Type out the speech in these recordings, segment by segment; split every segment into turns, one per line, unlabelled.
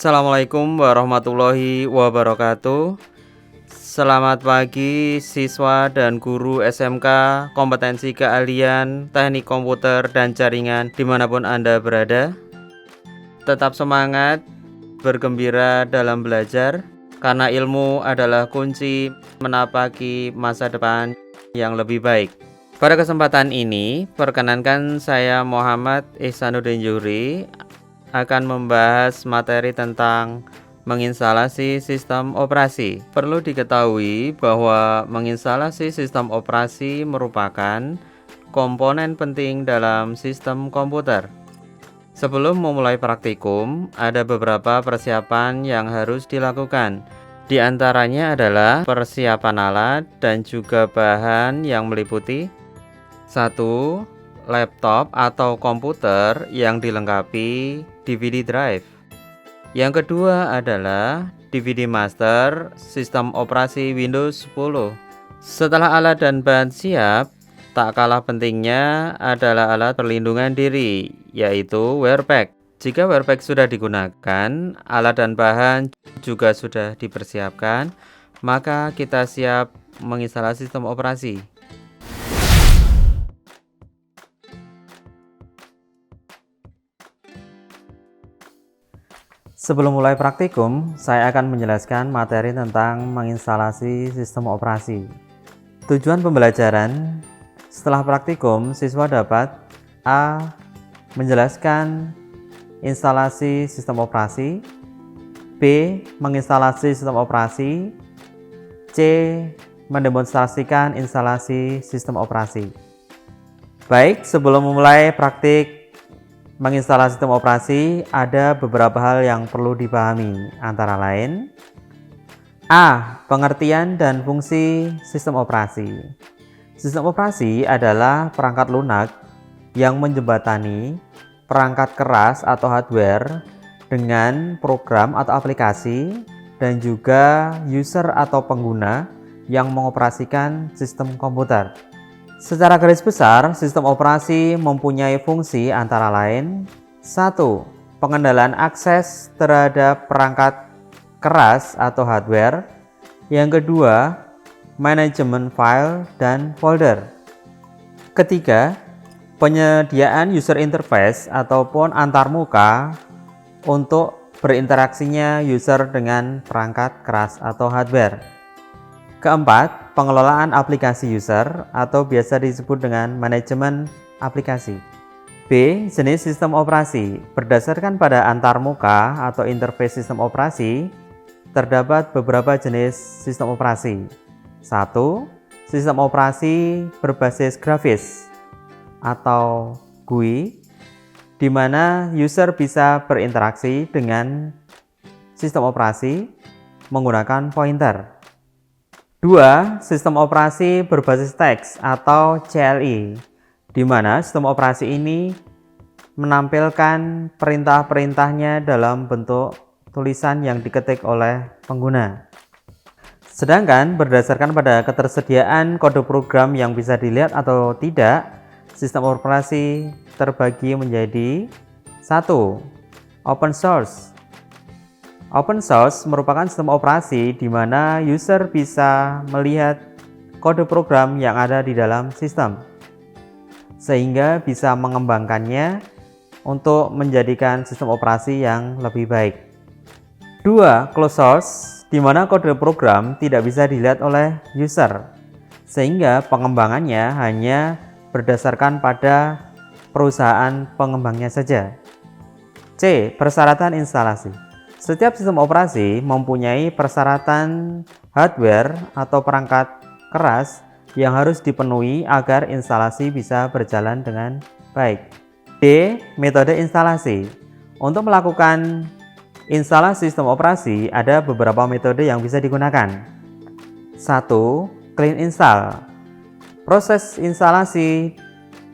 Assalamualaikum warahmatullahi wabarakatuh. Selamat pagi siswa dan guru SMK Kompetensi Keahlian Teknik Komputer dan Jaringan dimanapun Anda berada. Tetap semangat, bergembira dalam belajar, karena ilmu adalah kunci menapaki masa depan yang lebih baik. Pada kesempatan ini, perkenankan saya Muhammad Ihsanuddin Zuhri akan membahas materi tentang menginstalasi sistem operasi. Perlu diketahui bahwa menginstalasi sistem operasi merupakan komponen penting dalam sistem komputer. Sebelum memulai praktikum, ada beberapa persiapan yang harus dilakukan. Di antaranya adalah persiapan alat dan juga bahan yang meliputi 1. Laptop atau komputer yang dilengkapi DVD drive. Yang kedua adalah DVD master sistem operasi Windows 10. Setelah alat dan bahan siap, tak kalah pentingnya adalah alat perlindungan diri, yaitu wearpack. Jika wearpack sudah digunakan, alat dan bahan juga sudah dipersiapkan, maka kita siap menginstalasi sistem operasi. Sebelum mulai praktikum, saya akan menjelaskan materi tentang menginstalasi sistem operasi. Tujuan pembelajaran setelah praktikum, siswa dapat A. Menjelaskan instalasi sistem operasi, B. Menginstalasi sistem operasi, C. Mendemonstrasikan instalasi sistem operasi. Baik, sebelum memulai praktik menginstalasi sistem operasi, ada beberapa hal yang perlu dipahami, antara lain A. Pengertian dan fungsi sistem operasi. Sistem operasi adalah perangkat lunak yang menjembatani perangkat keras atau hardware dengan program atau aplikasi dan juga user atau pengguna yang mengoperasikan sistem komputer. Secara garis besar, sistem operasi mempunyai fungsi antara lain 1. Pengendalian akses terhadap perangkat keras atau hardware. Yang kedua, manajemen file dan folder. Ketiga, penyediaan user interface ataupun antarmuka untuk berinteraksinya user dengan perangkat keras atau hardware. Keempat, pengelolaan aplikasi user atau biasa disebut dengan manajemen aplikasi. B. Jenis sistem operasi. Berdasarkan pada antarmuka atau interface sistem operasi, terdapat beberapa jenis sistem operasi. 1. Sistem operasi berbasis grafis atau GUI, di mana user bisa berinteraksi dengan sistem operasi menggunakan pointer. 2. Sistem operasi berbasis teks atau CLI, di mana sistem operasi ini menampilkan perintah-perintahnya dalam bentuk tulisan yang diketik oleh pengguna. Sedangkan berdasarkan pada ketersediaan kode program yang bisa dilihat atau tidak, sistem operasi terbagi menjadi 1. Open source. Open source merupakan sistem operasi di mana user bisa melihat kode program yang ada di dalam sistem, sehingga bisa mengembangkannya untuk menjadikan sistem operasi yang lebih baik. 2. Closed source, di mana kode program tidak bisa dilihat oleh user, sehingga pengembangannya hanya berdasarkan pada perusahaan pengembangnya saja. C. Persyaratan instalasi. Setiap sistem operasi mempunyai persyaratan hardware atau perangkat keras yang harus dipenuhi agar instalasi bisa berjalan dengan baik. D. Metode instalasi. Untuk melakukan instalasi sistem operasi, ada beberapa metode yang bisa digunakan. 1. Clean install. Proses instalasi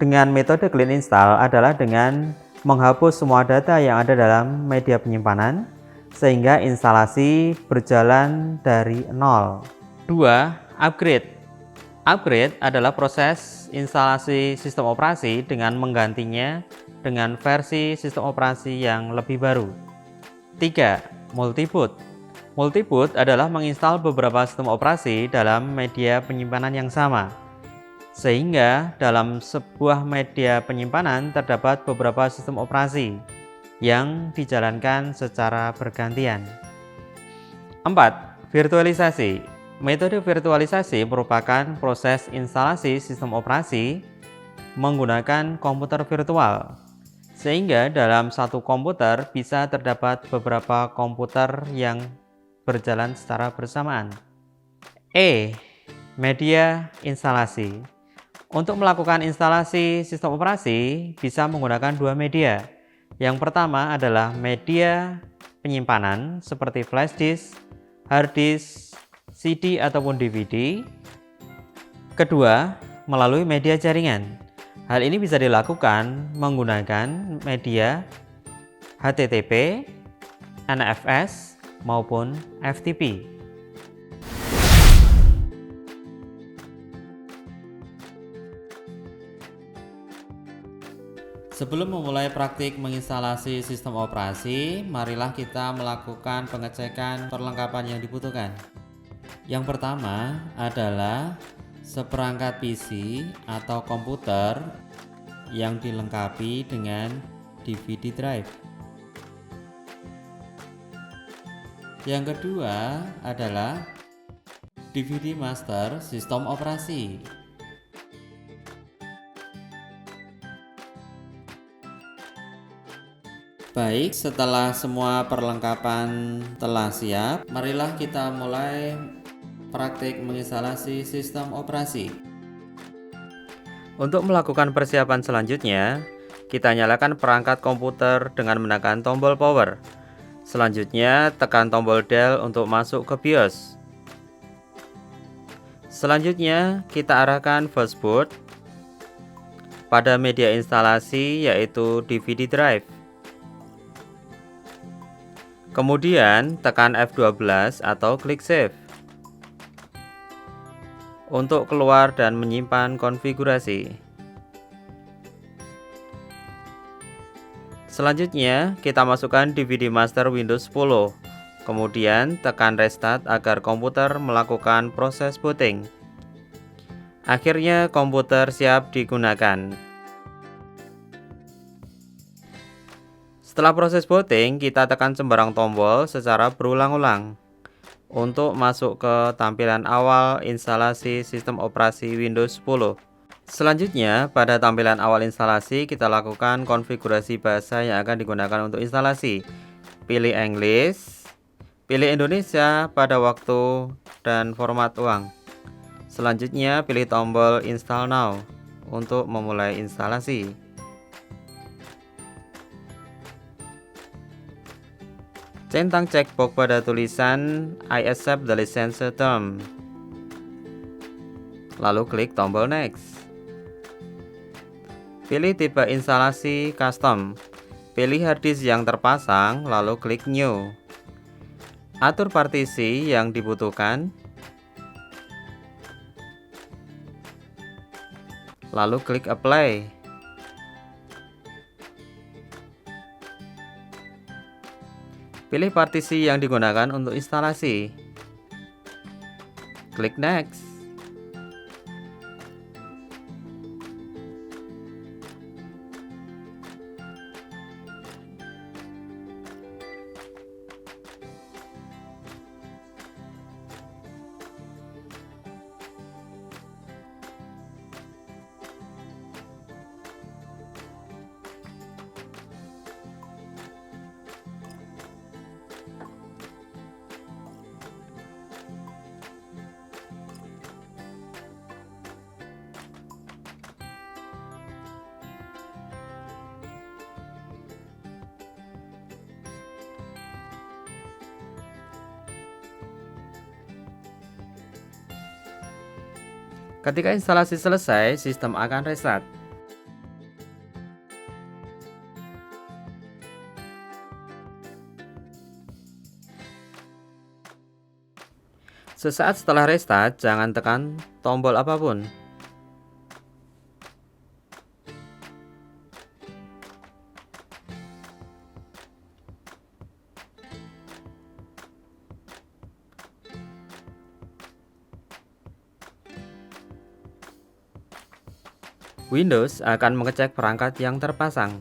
dengan metode clean install adalah dengan menghapus semua data yang ada dalam media penyimpanan, sehingga instalasi berjalan dari nol. 2. Upgrade. Upgrade adalah proses instalasi sistem operasi dengan menggantinya dengan versi sistem operasi yang lebih baru. 3. Multiboot. Multiboot adalah menginstal beberapa sistem operasi dalam media penyimpanan yang sama, sehingga dalam sebuah media penyimpanan terdapat beberapa sistem operasi yang dijalankan secara bergantian. 4. Virtualisasi. Metode virtualisasi merupakan proses instalasi sistem operasi menggunakan komputer virtual, sehingga dalam satu komputer bisa terdapat beberapa komputer yang berjalan secara bersamaan. E. Media instalasi. Untuk melakukan instalasi sistem operasi bisa menggunakan dua media. Yang pertama adalah media penyimpanan seperti flash disk, hard disk, CD ataupun DVD. Kedua, melalui media jaringan. Hal ini bisa dilakukan menggunakan media HTTP, NFS, maupun FTP. Sebelum memulai praktik menginstalasi sistem operasi, marilah kita melakukan pengecekan perlengkapan yang dibutuhkan. Yang pertama adalah seperangkat PC atau komputer yang dilengkapi dengan DVD drive. Yang kedua adalah DVD master sistem operasi. Baik, setelah semua perlengkapan telah siap, marilah kita mulai praktik menginstalasi sistem operasi. Untuk melakukan persiapan selanjutnya, kita nyalakan perangkat komputer dengan menekan tombol power. Selanjutnya, tekan tombol del untuk masuk ke BIOS. Selanjutnya, kita arahkan fastboot pada media instalasi yaitu DVD drive. Kemudian tekan F12 atau klik save untuk keluar dan menyimpan konfigurasi. Selanjutnya kita masukkan DVD master Windows 10. Kemudian tekan restart agar komputer melakukan proses booting. Akhirnya komputer siap digunakan. Setelah proses booting, kita tekan sembarang tombol secara berulang-ulang untuk masuk ke tampilan awal instalasi sistem operasi Windows 10. Selanjutnya, pada tampilan awal instalasi, kita lakukan konfigurasi bahasa yang akan digunakan untuk instalasi. Pilih English, pilih Indonesia pada waktu dan format uang. Selanjutnya, pilih tombol Install Now untuk memulai instalasi. Centang checkbox pada tulisan I accept the license term. Lalu klik tombol Next. Pilih tipe instalasi custom. Pilih hard disk yang terpasang, lalu klik New. Atur partisi yang dibutuhkan. Lalu klik Apply. Pilih partisi yang digunakan untuk instalasi. Klik Next. Ketika instalasi selesai, sistem akan restart. Sesaat setelah restart, jangan tekan tombol apapun. Windows akan mengecek perangkat yang terpasang.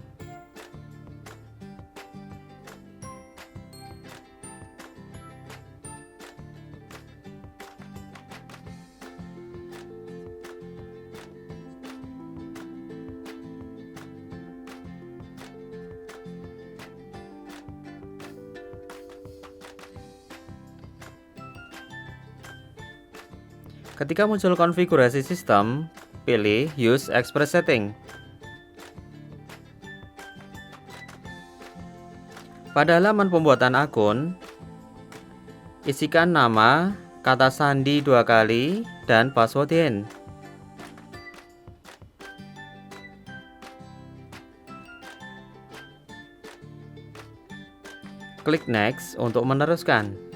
Ketika muncul konfigurasi sistem, pilih Use Express Setting. Pada halaman pembuatan akun, isikan nama, kata sandi 2 kali, dan password HIN. Klik Next untuk meneruskan.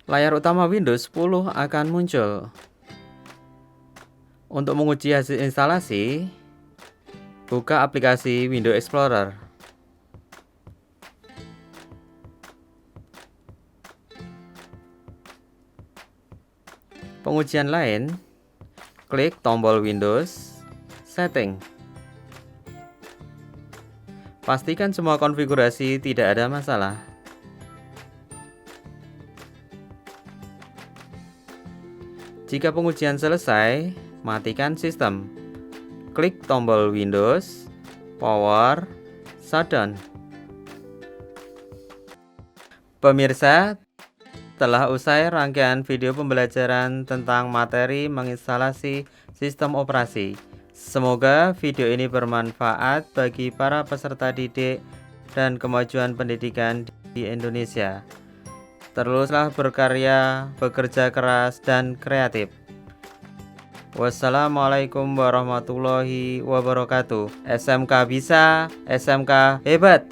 Layar utama Windows 10 akan muncul. Untuk menguji hasil instalasi, buka aplikasi Windows Explorer. Pengujian lain, klik tombol Windows, Setting. Pastikan semua konfigurasi tidak ada masalah. Jika pengujian selesai, matikan sistem. Klik tombol Windows, Power, Shutdown. Pemirsa, telah usai rangkaian video pembelajaran tentang materi menginstalasi sistem operasi. Semoga video ini bermanfaat bagi para peserta didik dan kemajuan pendidikan di Indonesia. Teruslah berkarya, bekerja keras, dan kreatif. Wassalamualaikum warahmatullahi wabarakatuh. SMK bisa, SMK hebat.